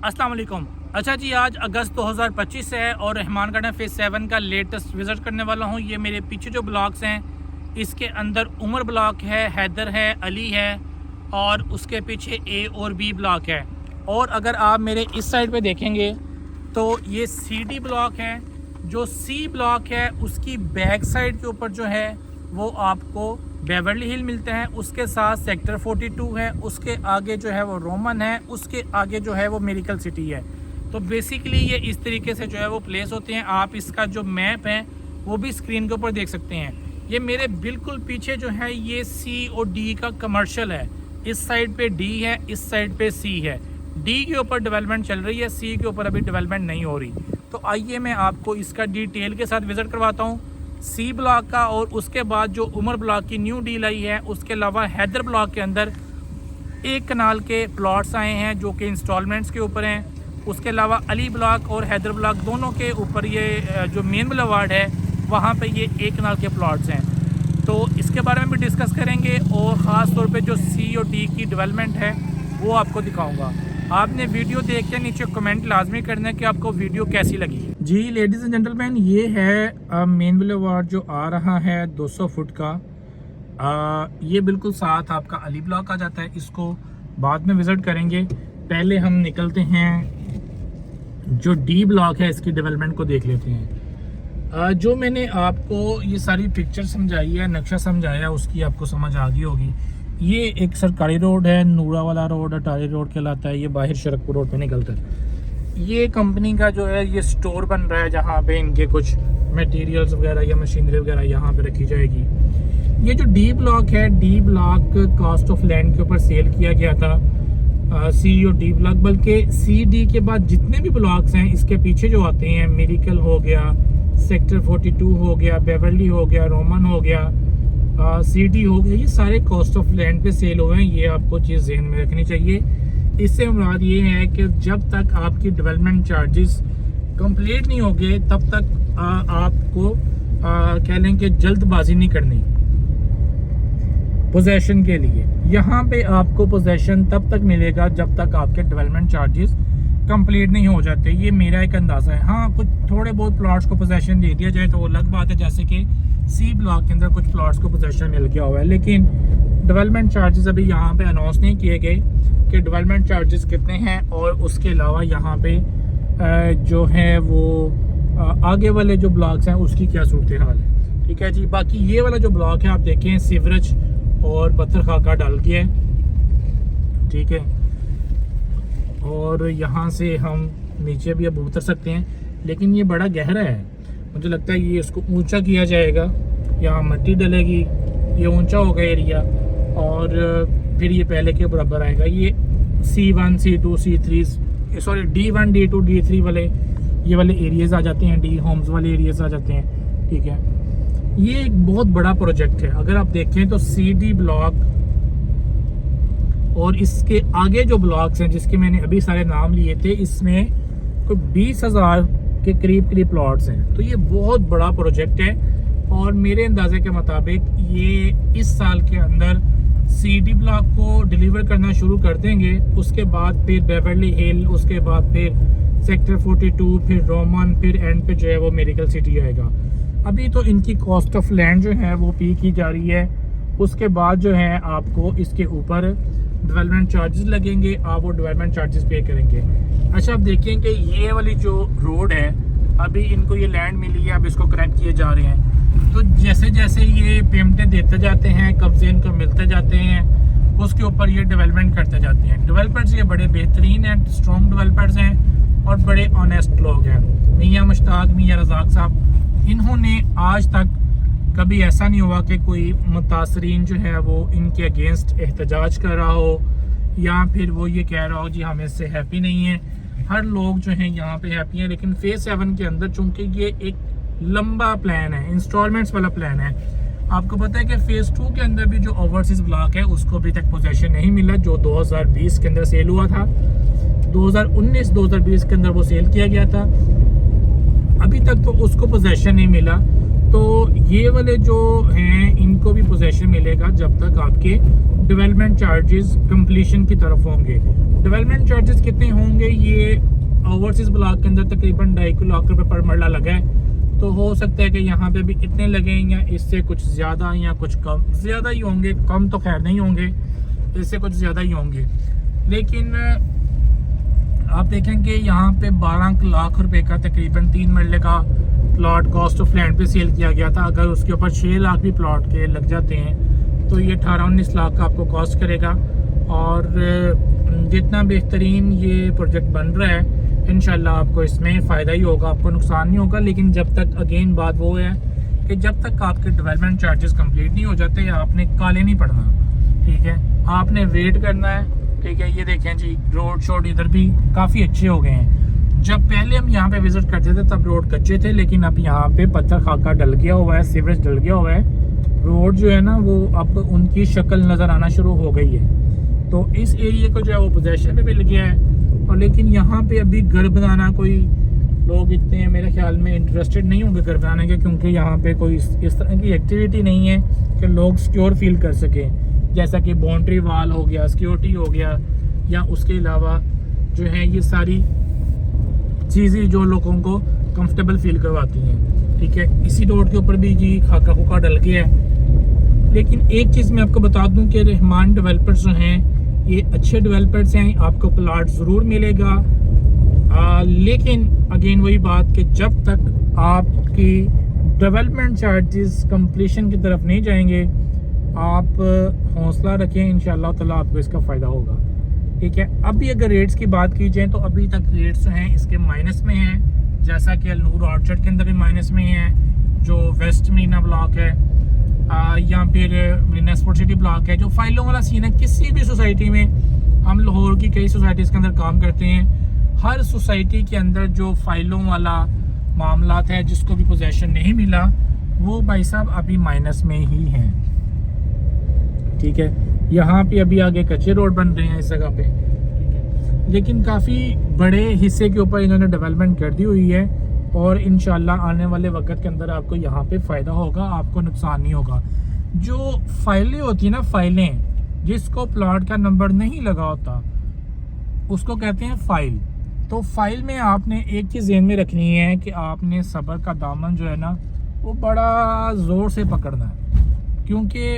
अस्सलाम वालेकुम। अच्छा जी, आज अगस्त 2025 है और रहमान गार्डन फेज़ 7 का लेटेस्ट विज़िट करने वाला हूँ। ये मेरे पीछे जो ब्लॉक्स हैं इसके अंदर उमर ब्लॉक है, हैदर है, अली है और उसके पीछे ए और बी ब्लॉक है। और अगर आप मेरे इस साइड पे देखेंगे तो ये सी डी ब्लॉक है। जो सी ब्लॉक है उसकी बैक साइड के ऊपर जो है वो आपको बेवर्ली हिल मिलते हैं, उसके साथ सेक्टर 42 है, उसके आगे जो है वो रोमन है, उसके आगे जो है वो मेडिकल सिटी है। तो बेसिकली ये इस तरीके से जो है वो प्लेस होते हैं। आप इसका जो मैप है वो भी स्क्रीन के ऊपर देख सकते हैं। ये मेरे बिल्कुल पीछे जो है ये सी और डी का कमर्शियल है। इस साइड पे डी है, इस साइड पे सी है। डी के ऊपर डेवलपमेंट चल रही है, सी के ऊपर अभी डेवलपमेंट नहीं हो रही। तो आइए मैं आपको इसका डिटेल के साथ विज़िट करवाता हूँ सी ब्लॉक का, और उसके बाद जो उमर ब्लॉक की न्यू डील आई है, उसके अलावा हैदर ब्लॉक के अंदर एक कनाल के प्लॉट्स आए हैं जो कि इंस्टॉलमेंट्स के ऊपर हैं। उसके अलावा अली ब्लॉक और हैदर ब्लॉक दोनों के ऊपर ये जो मेन बुलेवार्ड है वहाँ पे ये एक कनाल के प्लॉट्स हैं। तो इसके बारे में भी डिस्कस करेंगे और ख़ास तौर पे जो सी और डी की डेवलपमेंट है वो आपको दिखाऊंगा। आपने वीडियो देख के नीचे कमेंट लाजमी करना है कि आपको वीडियो कैसी लगी है। जी लेडीज़ एंड जेंटलमैन, ये है मेन बुलेवार्ड जो आ रहा है 200 फुट का। ये बिल्कुल साथ आपका अली ब्लॉक आ जाता है। इसको बाद में विज़िट करेंगे। पहले हम निकलते हैं जो डी ब्लॉक है, इसकी डेवलपमेंट को देख लेते हैं। जो मैंने आपको ये सारी पिक्चर समझाई है, नक्शा समझाया, उसकी आपको समझ आ गई होगी। ये एक सरकारी रोड है, नूरा वाला रोड, अटारी रोड कहलाता है। ये बाहर शरकपुर रोड पे निकलता है। ये कंपनी का जो है ये स्टोर बन रहा है जहाँ पे इनके कुछ मटेरियल्स वगैरह या मशीनरी वगैरह यहाँ पे रखी जाएगी। ये जो डी ब्लॉक है, D block cost of land के ऊपर सेल किया गया था सी और डी ब्लॉक, बल्कि सी डी के बाद जितने भी ब्लॉक्स हैं इसके पीछे जो आते हैं, मेडिकल हो गया, सेक्टर 42 हो गया, बेवर्ली हो गया, रोमन हो गया, सिटी हो गया, ये सारे कॉस्ट ऑफ लैंड पे सेल हुए हैं। ये आपको चीज़ जहन में रखनी चाहिए। इससे मुराद ये है कि जब तक आपकी डेवलपमेंट चार्जेस कंप्लीट नहीं होंगे तब तक आपको कह लें कि जल्दबाजी नहीं करनी पोजेशन के लिए। यहाँ पे आपको पोजेशन तब तक मिलेगा जब तक आपके डेवलपमेंट चार्जेस कंप्लीट नहीं हो जाते। ये मेरा एक अंदाज़ा है। हाँ, कुछ थोड़े बहुत प्लॉट्स को पोजेशन दे दिया जाए तो वो अलग बात है, जैसे कि सी ब्लॉक के अंदर कुछ प्लॉट्स को पोजेशन मिल गया हुआ है, लेकिन डेवलपमेंट चार्जेस अभी यहाँ पे अनाउंस नहीं किए गए कि डेवलपमेंट चार्जेस कितने हैं। और उसके अलावा यहाँ पे जो है वो आगे वाले जो ब्लॉक्स हैं उसकी क्या सूरत हाल है। ठीक है जी। बाकी ये वाला जो ब्लॉक है आप देखें सीवरेज और पत्थर खाका डाल के है। ठीक है। और यहाँ से हम नीचे भी अब उतर सकते हैं, लेकिन ये बड़ा गहरा है। मुझे लगता है ये इसको ऊंचा किया जाएगा, यहाँ मिट्टी डलेगी, ये ऊंचा होगा एरिया और फिर ये पहले के बराबर आएगा। ये C1, C2, C3 sorry D1, D2, D3 वाले ये वाले एरियाज़ आ जाते हैं, डी होम्स वाले एरियाज़ आ जाते हैं। ठीक है। ये एक बहुत बड़ा प्रोजेक्ट है। अगर आप देखें तो CD ब्लॉक और इसके आगे जो ब्लॉक्स हैं जिसके मैंने अभी सारे नाम लिए थे, इसमें कोई 20,000 के करीब प्लॉट्स हैं। तो ये बहुत बड़ा प्रोजेक्ट है और मेरे अंदाजे के मुताबिक ये इस साल के अंदर सीडी ब्लॉक को डिलीवर करना शुरू कर देंगे। उसके बाद फिर बेवर्ली हिल, उसके बाद फिर सेक्टर 42, फिर रोमन, फिर एंड पे जो है वो मेडिकल सिटी आएगा। अभी तो इनकी कॉस्ट ऑफ लैंड जो है वो पी की जा रही है। उसके बाद जो है आपको इसके ऊपर डेवलपमेंट चार्जेस लगेंगे, आप वो डेवलपमेंट चार्जेस पे करेंगे। अच्छा, आप देखें कि ये वाली जो रोड है, अभी इनको ये लैंड मिली है, अब इसको कनेक्ट किए जा रहे हैं। तो जैसे जैसे ये पेमेंटें देते जाते हैं, कब्जे इनको मिलते जाते हैं, उसके ऊपर ये डेवलपमेंट करते जाते हैं। डेवलपर्स ये बड़े बेहतरीन हैं, स्ट्रॉन्ग डेवलपर्स हैं और बड़े ऑनेस्ट लोग हैं। मियाँ मुश्ताक, मियाँ रज़ाक साहब, इन्होंने आज तक कभी ऐसा नहीं हुआ कि कोई मुतासरीन जो है वो इनके अगेंस्ट एहतजाज कर रहा हो या फिर वो ये कह रहा हो जी हम इससे हैप्पी नहीं है। हर लोग जो हैं यहाँ पे हैप्पी हैं। लेकिन फेज़ 7 के अंदर चूंकि ये एक लंबा प्लान है, इंस्टॉलमेंट्स वाला प्लान है, आपको पता है कि फेज़ 2 के अंदर भी जो ओवरसीज ब्लॉक है उसको अभी तक पोजेशन नहीं मिला, जो 2020 के अंदर सेल हुआ था। 2019-2020 के अंदर वो सेल किया गया था, अभी तक तो उसको पोजेशन नहीं मिला। तो ये वाले जो हैं इनको भी पोजेशन मिलेगा जब तक आपके डेवलपमेंट चार्जेस कंप्लीशन की तरफ होंगे। डेवलपमेंट चार्जेस कितने होंगे, ये ओवरसीज ब्लॉक के अंदर तकरीबन 2.5 लाख रुपए पर मरला लगा है, तो हो सकता है कि यहाँ पे भी इतने लगें या इससे कुछ ज़्यादा या कुछ कम। ज़्यादा ही होंगे, कम तो खैर नहीं होंगे, इससे कुछ ज़्यादा ही होंगे। लेकिन आप देखेंगे यहाँ पे 12 लाख रुपए का तकरीबन 3 मरले का प्लॉट कॉस्ट ऑफ लैंड पे सेल किया गया था। अगर उसके ऊपर 6 लाख भी प्लॉट के लग जाते हैं तो ये 18-19 लाख का आपको कॉस्ट करेगा। और जितना बेहतरीन ये प्रोजेक्ट बन रहा है इंशाल्लाह आपको इसमें फ़ायदा ही होगा, आपको नुकसान नहीं होगा। लेकिन जब तक अगेन बात वो है कि जब तक आपके डेवलपमेंट चार्जेस कंप्लीट नहीं हो जाते आपने काले नहीं पड़ना, ठीक है, आपने वेट करना है, ठीक है। ये देखें जी, रोड शोड इधर भी काफ़ी अच्छे हो गए हैं। जब पहले हम यहाँ पे विज़िट करते थे तब रोड कच्चे थे, लेकिन अब यहाँ पे पत्थर खाका डल गया हुआ है, सीवरेज डल गया हुआ है, रोड जो है ना वो अब उनकी शक्ल नज़र आना शुरू हो गई है। तो इस एरिया को जो है वो पोजेशन में मिल गया है। और लेकिन यहाँ पे अभी घर बनाना कोई लोग इतने मेरे ख्याल में इंटरेस्टेड नहीं होंगे घर बनाने के, क्योंकि यहाँ पे कोई इस तरह की एक्टिविटी नहीं है कि लोग सिक्योर फील कर सकें, जैसा कि बाउंड्री वाल हो गया, सिक्योरिटी हो गया, या उसके अलावा जो है ये सारी चीज़ें जो लोगों को कंफर्टेबल फील करवाती हैं, ठीक है। इसी रोड के ऊपर भी जी खाका खुका डल गया है। लेकिन एक चीज़ मैं आपको बता दूं कि रहमान डेवलपर्स जो हैं ये अच्छे डेवलपर्स हैं, आपको प्लॉट ज़रूर मिलेगा। लेकिन अगेन वही बात कि जब तक आपकी डेवलपमेंट चार्जेस कंप्लीशन की तरफ नहीं जाएंगे, आप हौसला रखें, इंशाल्लाह ताला आपको इसका फ़ायदा होगा, ठीक है। अभी अगर रेट्स की बात की जाए तो अभी तक रेट्स जो हैं इसके माइनस में हैं, जैसा कि अलनूर ऑर्चर्ड के अंदर भी माइनस में है, जो वेस्ट मरीना ब्लॉक है या फिर मरीना स्पोर्ट सिटी ब्लॉक है। जो फाइलों वाला सीन है, किसी भी सोसाइटी में, हम लाहौर की कई सोसाइटीज़ के अंदर काम करते हैं, हर सोसाइटी के अंदर जो फाइलों वाला मामलात है, जिसको भी पोजेशन नहीं मिला, वो भाई साहब अभी माइनस में ही हैं, ठीक है। यहाँ पे अभी आगे कच्चे रोड बन रहे हैं इस जगह पे, ठीक है। लेकिन काफ़ी बड़े हिस्से के ऊपर इन्होंने डेवलपमेंट कर दी हुई है और इंशाल्लाह आने वाले वक्त के अंदर आपको यहाँ पे फ़ायदा होगा, आपको नुकसान नहीं होगा। जो फाइलें होती हैं ना, फाइलें जिसको प्लॉट का नंबर नहीं लगा होता उसको कहते हैं फ़ाइल। तो फाइल में आपने एक चीज़ ज़हन में रखनी है कि आपने सब्र का दामन जो है ना वो बड़ा ज़ोर से पकड़ना है, क्योंकि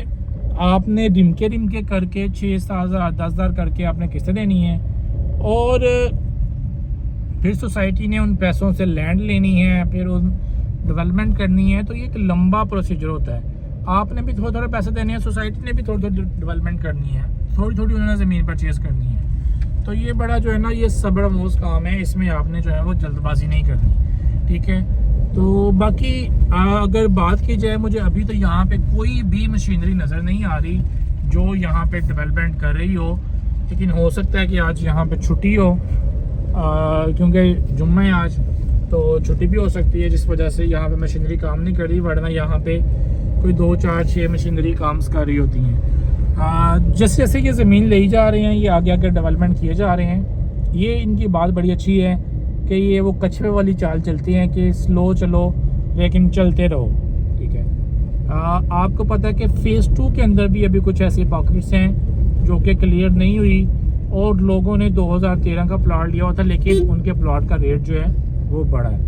आपने रिमके करके 6-7 हज़ार 10 हज़ार करके आपने किस्तें देनी है, और फिर सोसाइटी ने उन पैसों से लैंड लेनी है, फिर उन डेवलपमेंट करनी है। तो ये एक लंबा प्रोसीजर होता है। आपने भी थोड़े थोड़े पैसे देने हैं, सोसाइटी ने भी थोड़ी थोड़ी डेवलपमेंट करनी है, थोड़ी थोड़ी उन्होंने ज़मीन परचेज़ करनी है। तो ये बड़ा जो है ना ये सब्र आमोज़ काम है, इसमें आपने जो है वो जल्दबाजी नहीं करनी, ठीक है। तो बाकी अगर बात की जाए, मुझे अभी तो यहाँ पे कोई भी मशीनरी नज़र नहीं आ रही जो यहाँ पे डेवलपमेंट कर रही हो, लेकिन हो सकता है कि आज यहाँ पे छुट्टी हो, क्योंकि जुम्मा है आज, तो छुट्टी भी हो सकती है, जिस वजह से यहाँ पे मशीनरी काम नहीं कर रही, वरना यहाँ पे कोई 2, 4, 6 मशीनरी काम कर रही होती हैं। जैसे जैसे ये ज़मीन ले जा रहे हैं, ये आगे आगे डेवलपमेंट किए जा रहे हैं। ये इनकी बात बड़ी अच्छी है कि ये वो कछुए वाली चाल चलती हैं कि स्लो चलो लेकिन चलते रहो, ठीक है। आपको पता है कि फ़ेज़ 2 के अंदर भी अभी कुछ ऐसी पॉकेट्स हैं जो कि क्लियर नहीं हुई, और लोगों ने 2013 का प्लॉट लिया हुआ था, लेकिन उनके प्लॉट का रेट जो है वो बढ़ा है,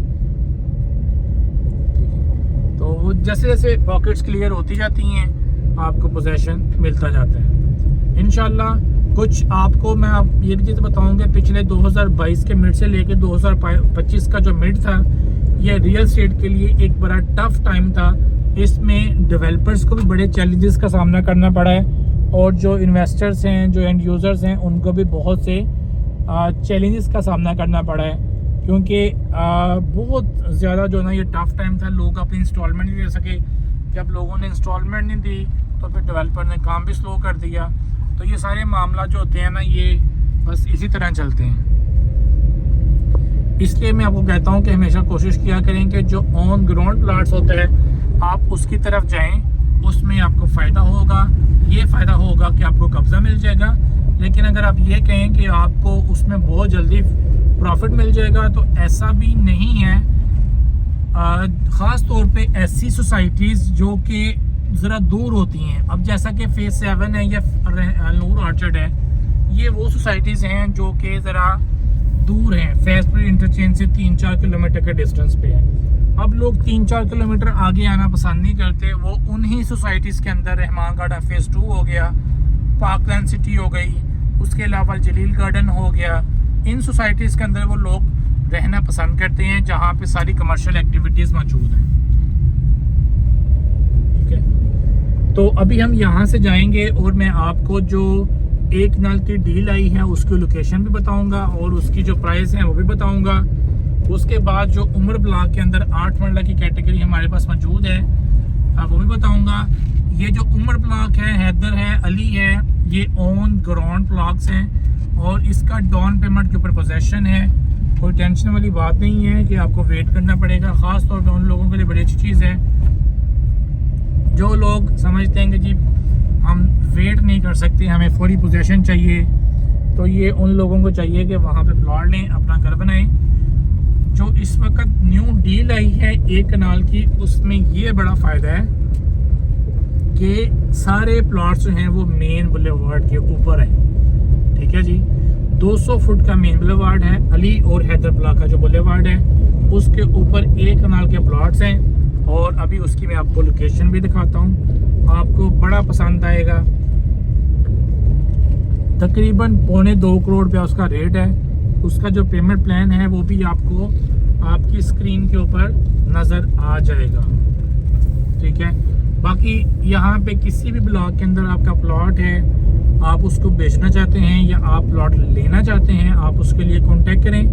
ठीक है। तो जैसे जैसे पॉकेट्स क्लियर होती जाती हैं आपको पोजेशन मिलता जाता है इंशाल्लाह। कुछ आपको मैं ये भी चीज़ बताऊंगा, पिछले 2022 के मिड से लेकर 2025 का जो मिड था, ये रियल एस्टेट के लिए एक बड़ा टफ टाइम था। इसमें डेवलपर्स को भी बड़े चैलेंजेस का सामना करना पड़ा है, और जो इन्वेस्टर्स हैं, जो एंड यूज़र्स हैं, उनको भी बहुत से चैलेंजेस का सामना करना पड़ा है, क्योंकि बहुत ज़्यादा जो ना ये टफ टाइम था। लोग अपनी इंस्टॉलमेंट नहीं दे सके, जब लोगों ने इंस्टॉलमेंट नहीं दी तो फिर डेवलपर ने काम भी स्लो कर दिया। तो ये सारे मामला जो होते हैं ना, ये बस इसी तरह चलते हैं। इसलिए मैं आपको कहता हूँ कि हमेशा कोशिश किया करें कि जो ऑन ग्राउंड प्लाट्स होता है आप उसकी तरफ जाएं, उसमें आपको फ़ायदा होगा। ये फ़ायदा होगा कि आपको कब्ज़ा मिल जाएगा, लेकिन अगर आप ये कहें कि आपको उसमें बहुत जल्दी प्रॉफिट मिल जाएगा तो ऐसा भी नहीं है। ख़ास तौर पे ऐसी सोसाइटीज़ जो कि ज़रा दूर होती हैं। अब जैसा कि फेज़ 7 है या नूर ऑर्चर्ड है, ये वो सोसाइटीज़ हैं जो कि ज़रा दूर हैं, फैज़पुर इंटरचेंज से 3-4 किलोमीटर के डिस्टेंस पे है। अब लोग 3-4 किलोमीटर आगे आना पसंद नहीं करते, वो उन्हीं सोसाइटीज़ के अंदर रहमान गार्डन फेज़ 2 हो गया, पार्कलैंड सिटी हो गई, उसके अलावा जलील गार्डन हो गया, इन सोसाइटीज़ के अंदर वो लोग रहना पसंद करते हैं जहाँ पे सारी कमर्शियल एक्टिविटीज़ मौजूद हैं। ठीक है, तो अभी हम यहाँ से जाएंगे और मैं आपको जो एक नाल की डील आई है उसकी लोकेशन भी बताऊंगा और उसकी जो प्राइस है वो भी बताऊंगा। उसके बाद जो उमर ब्लॉक के अंदर 8 मरला की कैटेगरी हमारे पास मौजूद है वो भी बताऊंगा। ये जो उमर ब्लॉक है, हैदर है, अली है, ये ऑन ग्राउंड ब्लॉक्स हैं और इसका डाउन पेमेंट के ऊपर पोजेसन है। कोई टेंशन वाली बात नहीं है कि आपको वेट करना पड़ेगा। ख़ास तौर पे उन लोगों के लिए बड़ी अच्छी चीज़ है जो लोग समझते हैं कि जी हम वेट नहीं कर सकते, हमें फौरी पोजेसन चाहिए, तो ये उन लोगों को चाहिए कि वहाँ पे प्लॉट लें, अपना घर बनाएं। जो इस वक्त न्यू डील आई है एक कनाल की, उसमें ये बड़ा फ़ायदा है कि सारे प्लॉट्स जो हैं वो मेन बुलेवार्ड के ऊपर है। ठीक है जी, 200 फुट का मेन बुलेवार्ड है। अली और हैदर ब्लॉक का जो बुलेवार्ड है उसके ऊपर एक कनाल के प्लॉट्स हैं और अभी उसकी मैं आपको लोकेशन भी दिखाता हूँ, आपको बड़ा पसंद आएगा। तकरीबन 2.25 करोड़ रुपया उसका रेट है। उसका जो पेमेंट प्लान है वो भी आपको आपकी स्क्रीन के ऊपर नज़र आ जाएगा। ठीक है, बाकी यहाँ पे किसी भी ब्लॉक के अंदर आपका प्लॉट है, आप उसको बेचना चाहते हैं या आप प्लॉट लेना चाहते हैं, आप उसके लिए कांटेक्ट करें।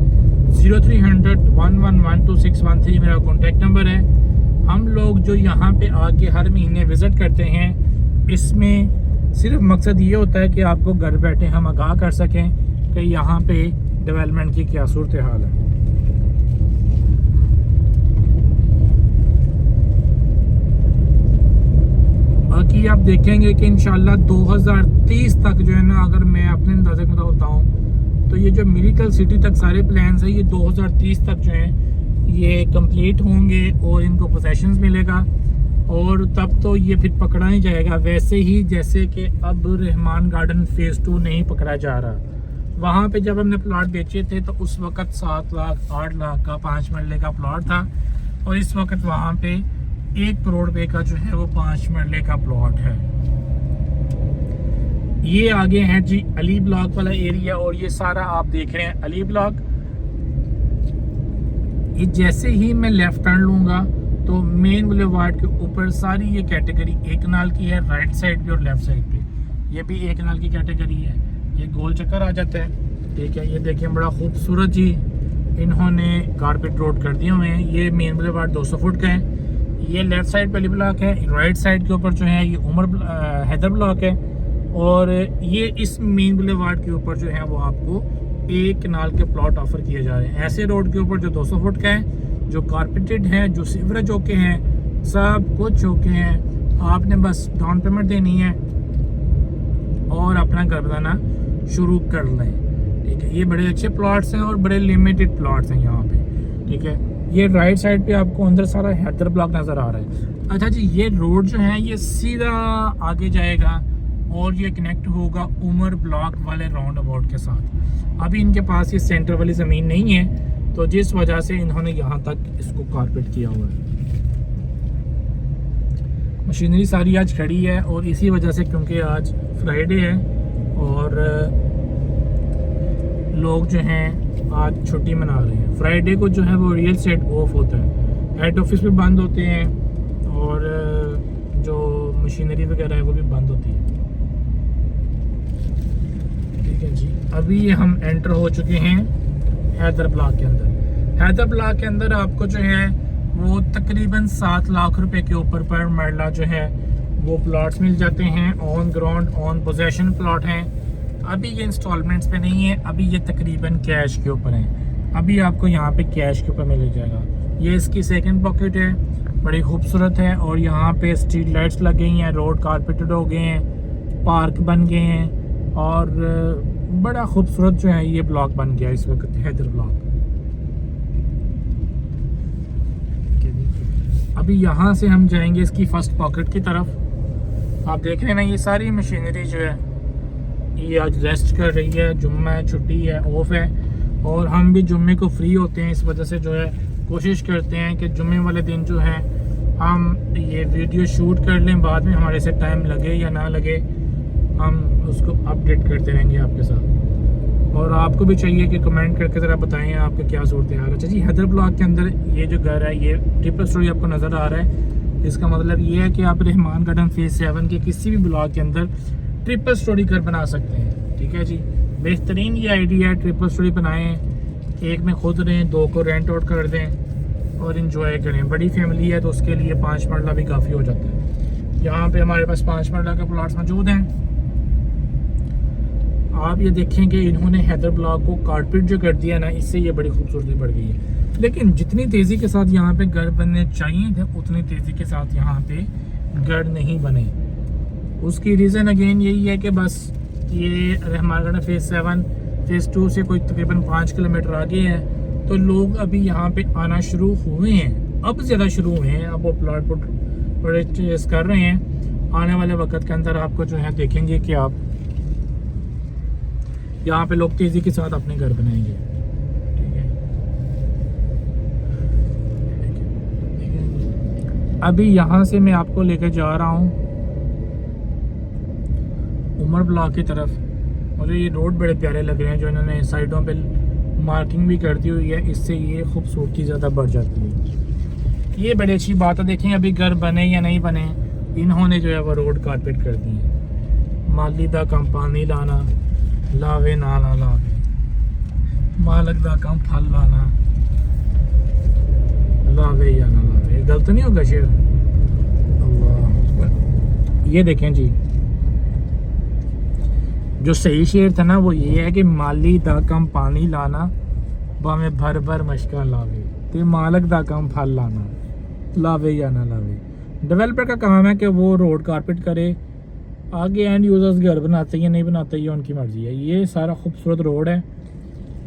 0300 1112613 मेरा कांटेक्ट नंबर है। हम लोग जो यहाँ पे आके हर महीने विज़िट करते हैं, इसमें सिर्फ मकसद ये होता है कि आपको घर बैठे हम आगाह कर सकें कि यहाँ पे डेवलपमेंट की क्या सूरत हाल है। बाकी आप देखेंगे कि इंशाल्लाह 2030 तक जो है ना, अगर मैं अपने अंदाजे के मुताबिक बताऊँ तो ये जो मिरेकल सिटी तक सारे प्लान्स हैं ये 2030 तक जो हैं ये कंप्लीट होंगे और इनको पोसेशंस मिलेगा और तब तो ये फिर पकड़ा नहीं जाएगा। वैसे ही जैसे कि अब रहमान गार्डन फेज़ 2 नहीं पकड़ा जा रहा, वहाँ पे जब हमने प्लॉट बेचे थे तो उस वक़्त 7 लाख 8 लाख का 5 मरले का प्लॉट था और इस वक्त वहाँ पे 1 करोड़ रुपए का जो है वो 5 मरले का प्लॉट है। ये आगे है जी अली ब्लॉक वाला एरिया और ये सारा आप देख रहे हैं अली ब्लॉक। ये जैसे ही मैं लेफ्ट टर्न लूँगा तो मेन बुलेवार्ड के ऊपर सारी ये कैटेगरी एक नाल की है, राइट साइड पे और लेफ्ट साइड पे ये भी एक नाल की कैटेगरी है। ये गोल चक्कर आ जाता है। ठीक है, ये देखिए बड़ा खूबसूरत जी इन्होंने कारपेट रोड कर दिए हुए हैं। ये मेन बुलेवार्ड 200 फुट का है। ये लेफ्ट साइड पे अली ब्लॉक है, राइट साइड के ऊपर जो है ये हैदर ब्लॉक है और ये इस मेन बुलेवार्ड के ऊपर जो है वो आपको एक कनाल के प्लॉट ऑफर किए जा रहे हैं। ऐसे रोड के ऊपर जो 200 फुट का है, जो कारपेटेड है, जो सीवरेज ओके हैं, सब कुछ ओके हैं, आपने बस डाउन पेमेंट देनी है और अपना घर बनाना शुरू कर लें। ठीक है, ये बड़े अच्छे प्लॉट्स हैं और बड़े लिमिटेड प्लॉट्स हैं यहाँ पे। ठीक है, ये राइट साइड पे आपको अंदर सारा हैदर ब्लॉक नज़र आ रहा है। अच्छा जी, ये रोड जो है ये सीधा आगे जाएगा और ये कनेक्ट होगा उमर ब्लॉक वाले राउंड अबाउट के साथ। अभी इनके पास ये सेंटर वाली ज़मीन नहीं है तो जिस वजह से इन्होंने यहाँ तक इसको कारपेट किया हुआ है। मशीनरी सारी आज खड़ी है और इसी वजह से, क्योंकि आज फ्राइडे है और लोग जो हैं आज छुट्टी मना रहे हैं। फ्राइडे को जो है वो रियल एस्टेट ऑफ होता है, हेड ऑफिस भी बंद होते हैं और जो मशीनरी वगैरह है वो भी बंद होती है। ठीक है जी, अभी हम एंटर हो चुके हैं हैदर ब्लॉक के अंदर। हैदर ब्लॉक के अंदर आपको जो है वो तकरीबन 7 लाख रुपए के ऊपर पर मरला जो है वो प्लॉट्स मिल जाते हैं। On ground on possession plot हैं। अभी ये इंस्टॉलमेंट्स पे नहीं है, अभी ये तकरीबन कैश के ऊपर हैं। अभी आपको यहाँ पे कैश के ऊपर मिल जाएगा। ये इसकी सेकंड पॉकेट है, बड़ी खूबसूरत है और यहाँ पे स्ट्रीट लाइट्स लग गई हैं, रोड कारपेटेड हो गए हैं, पार्क बन गए हैं और बड़ा खूबसूरत जो है ये ब्लॉक बन गया इस वक्त हैदर ब्लॉक। अभी यहाँ से हम जाएंगे इसकी फर्स्ट पॉकेट की तरफ। आप देख रहे हैं ना, ये सारी मशीनरी जो है ये आज रेस्ट कर रही है, जुम्मा है, छुट्टी है, ऑफ है। और हम भी जुम्मे को फ्री होते हैं, इस वजह से जो है कोशिश करते हैं कि जुम्मे वाले दिन जो है हम ये वीडियो शूट कर लें। बाद में हमारे से टाइम लगे या ना लगे, हम उसको अपडेट करते रहेंगे आपके साथ। और आपको भी चाहिए कि कमेंट करके ज़रा बताएं आपका क्या सूरत हाल है। अच्छा जी, हैदर ब्लॉक के अंदर ये जो घर है ये ट्रिपल स्टोरी आपको नज़र आ रहा है। इसका मतलब ये है कि आप रहमान गार्डन फेज़ 7 के किसी भी ब्लॉक के अंदर ट्रिपल स्टोरी घर बना सकते हैं। ठीक है जी, बेहतरीन ये आइडिया है, ट्रिपल स्टोरी बनाएं, एक में खुद रहें, 2 को रेंट आउट कर दें और इन्जॉय करें। बड़ी फैमिली है तो उसके लिए 5 मरला भी काफ़ी हो जाता है। यहाँ पे हमारे पास 5 मरला का प्लॉट्स मौजूद हैं। आप ये देखें कि इन्होंने हैदर ब्लॉक को कारपेट जो कर दिया ना, इससे ये बड़ी खूबसूरती बढ़ गई है। लेकिन जितनी तेज़ी के साथ यहाँ पे घर बनने चाहिए थे उतनी तेज़ी के साथ यहाँ पे घर नहीं बने। उसकी रीज़न अगेन यही है कि बस ये रहमान गार्डन फेज़ 7 फेज़ 2 से कोई तकरीबन 5 किलोमीटर आगे है, तो लोग अभी यहाँ पे आना शुरू हुए हैं, अब ज़्यादा शुरू हुए हैं। अब वो प्लॉट परचेज कर रहे हैं। आने वाले वक्त के अंदर आपको जो है देखेंगे कि आप यहाँ पे लोग तेज़ी के साथ अपने घर बनाएंगे। ठीक है, अभी यहाँ से मैं आपको लेकर जा रहा हूँ उमर ब्लॉक की तरफ। मुझे ये रोड बड़े प्यारे लग रहे हैं जो इन्होंने साइडों पे मार्किंग भी कर दी हुई है, इससे ये खूबसूरती ज़्यादा बढ़ जाती है। ये बड़ी अच्छी बात है। देखें अभी घर बने या नहीं बने, इन्होंने जो है वो रोड कारपेट कर दी है। माली दा कम पानी लाना, लावे ना ला लावे, मालक दा कम फल लाना, लावे या ना लावे। गलत नहीं होगा शेर? अल्लाह। ये देखें जी, जो सही शेर था ना वो ये है कि माली दा कम पानी लाना, बामे भर भर मशका लावे, ते मालक दा कम फल लाना, लावे या ना लावे। डेवलपर का काम है कि वो रोड कारपेट करे, आगे एंड यूजर्स घर बनाते हैं नहीं बनाते, ये उनकी मर्जी है। ये सारा खूबसूरत रोड है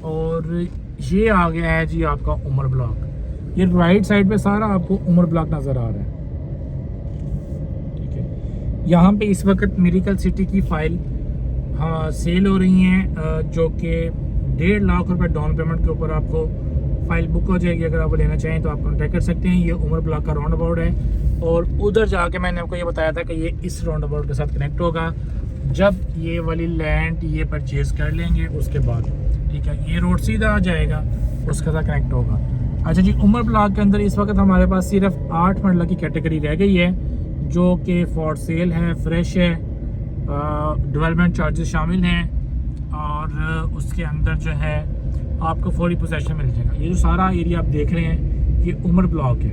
और ये आ गया है जी आपका उमर ब्लॉक। ये राइट साइड पे सारा आपको उमर ब्लॉक नज़र आ रहा है। ठीक है, यहाँ पे इस वक्त मिरेकल सिटी की फाइल सेल हो रही हैं, जो कि 1.5 लाख रुपए डाउन पेमेंट के ऊपर आपको फाइल बुक हो जाएगी। अगर आप वो लेना चाहें तो आप कॉन्टैक्ट कर सकते हैं। ये उमर ब्लॉक का राउंड अबाउट है और उधर जाके मैंने आपको ये बताया था कि ये इस राउंड अबाउट के साथ कनेक्ट होगा जब ये वाली लैंड ये परचेज कर लेंगे उसके बाद। ठीक है, ये रोड सीधा आ जाएगा, उसके साथ कनेक्ट होगा। अच्छा जी, उमर ब्लॉक के अंदर इस वक्त हमारे पास सिर्फ 8 मरला की कैटेगरी रह गई है जो कि फॉर सेल है, फ्रेश है, डेवलपमेंट चार्जेस शामिल हैं और उसके अंदर जो है आपको फौरी पोजेशन मिल जाएगा। ये जो सारा एरिया आप देख रहे हैं ये उमर ब्लॉक है।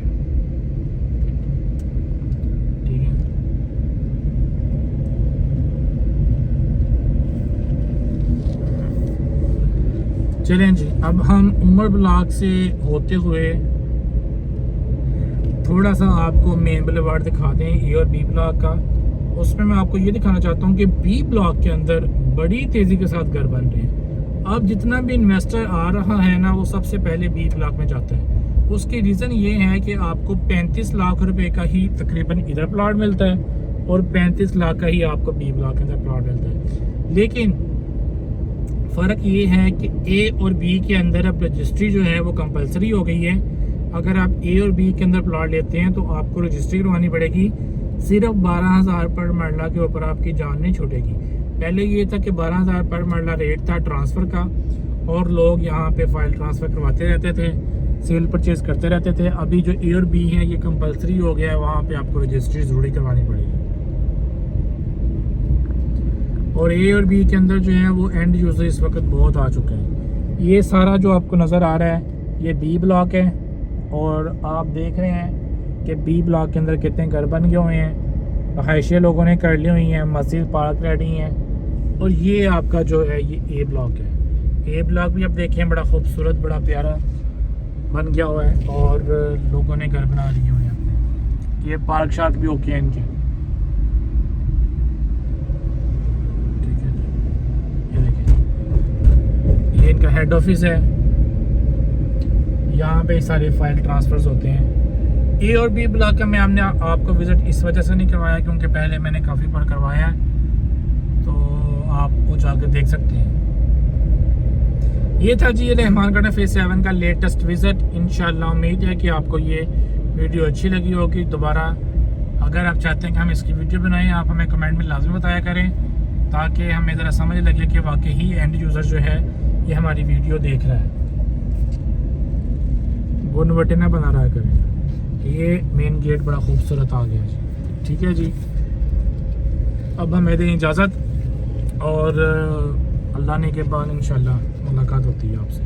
ठीक है, चलें जी, अब हम उमर ब्लॉक से होते हुए थोड़ा सा आपको मेन बुलेवार्ड दिखाते हैं ए और बी ब्लॉक का। उसमें मैं आपको ये दिखाना चाहता हूँ कि बी ब्लॉक के अंदर बड़ी तेज़ी के साथ घर बन रहे हैं। अब जितना भी इन्वेस्टर आ रहा है ना वो सबसे पहले बी ब्लॉक में जाता है। उसकी रीज़न ये है कि आपको 35 लाख रुपए का ही तकरीबन इधर प्लॉट मिलता है और 35 लाख का ही आपको बी ब्लॉक के अंदर प्लॉट मिलता है। लेकिन फ़र्क ये है कि ए और बी के अंदर अब रजिस्ट्री जो है वो कंपलसरी हो गई है। अगर आप ए और बी के अंदर प्लॉट लेते हैं तो आपको रजिस्ट्री करवानी पड़ेगी। सिर्फ 12,000 पर मरला के ऊपर आपकी जान नहीं छूटेगी। पहले ये था कि 12,000 पर मरला रेट था ट्रांसफ़र का और लोग यहाँ पे फाइल ट्रांसफ़र करवाते रहते थे, सेल परचेज़ करते रहते थे। अभी जो ए और बी है ये कंपलसरी हो गया है, वहाँ पे आपको रजिस्ट्री ज़रूरी करवानी पड़ेगी। और ए और बी के अंदर जो है वो एंड यूज़र इस वक्त बहुत आ चुके हैं। ये सारा जो आपको नज़र आ रहा है ये बी ब्लॉक है और आप देख रहे हैं कि बी ब्लॉक के अंदर कितने घर बन गए हुए हैं, रहायशें लोगों ने कर ली हुई हैं, मस्जिद पार्क रेडी हैं। और ये आपका जो है ये ए ब्लॉक है। ए ब्लॉक भी आप देखें बड़ा खूबसूरत, बड़ा प्यारा बन गया हुआ है और लोगों ने घर बना लिए हुए हैं। ये पार्क शार्क भी ओके हैं इनके। ठीक है, ये देखिए, ये इनका हेड ऑफिस है। यहाँ पे सारे फाइल ट्रांसफ़र्स होते हैं। ए और बी ब्लॉक का मैं हमने आपको विज़िट इस वजह से नहीं करवाया क्योंकि पहले मैंने काफ़ी बार करवाया है, तो आप वो जाकर देख सकते हैं। ये था जी ये रहमान गार्डन फेज़ 7 का लेटेस्ट विज़िट। इंशाल्लाह उम्मीद है कि आपको ये वीडियो अच्छी लगी होगी। दोबारा अगर आप चाहते हैं कि हम इसकी वीडियो बनाएं, आप हमें कमेंट में लाजमी बताया करें ताकि हमें ज़रा समझ लगे कि वाकई ही एंड यूज़र जो है ये हमारी वीडियो देख रहा है। गुनवटे ना बना रहा करें। ये मेन गेट बड़ा खूबसूरत आ गया जी। ठीक है जी, अब हमें दें इजाज़त और अल्लाह ने के बाद इंशाल्लाह मुलाकात होती है आपसे।